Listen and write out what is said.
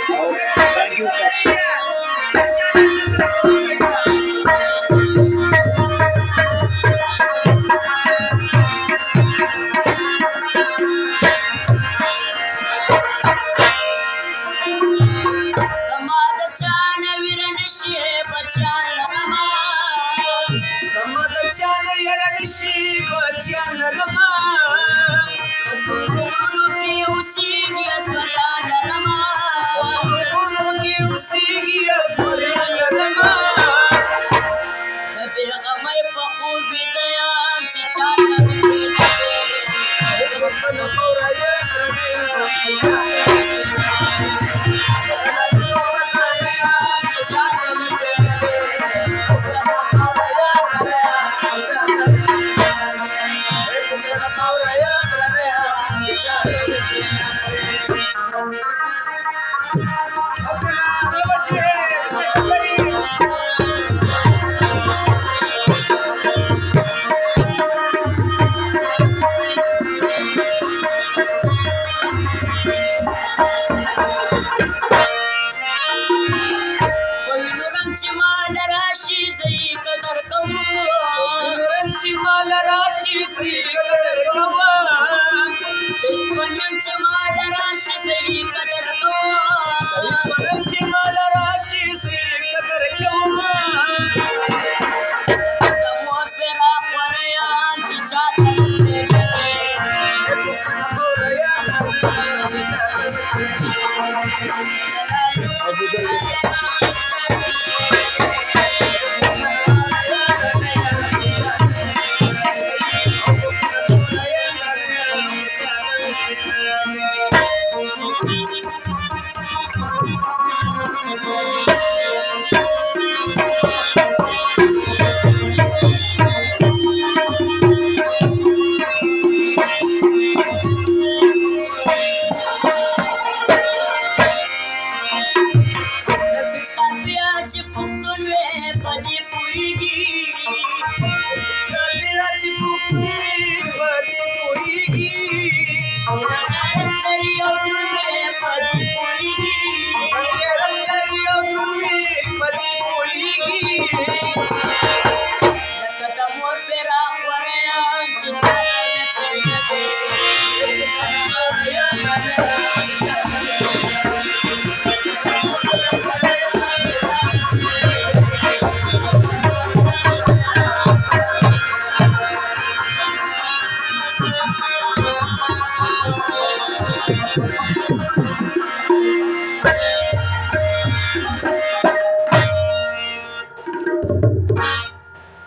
Thank you, sir. समाजच्या नवीनशी बचान रमा समाजच्या नयनशी बचान रमा गुरु की उसी स्मरण रमा गुरु की उसी की स्मरण रमा नबी गमय पखूबी दयाम चिचार रब्बन खौराया माल राशी जई कदर ची माल राशी सी कदर कवा शेतकऱ्यांची माल राशी जई कदर कवा ची माल राशी सी कदर कवा दमो पेरा वरयांची चात सापियाची पुतुन वे पदी पुईगी सापियाची पुतुन पदी पुईगी तरी अवधून वे पदी पुईगी कदमो पेरा वरयांची चात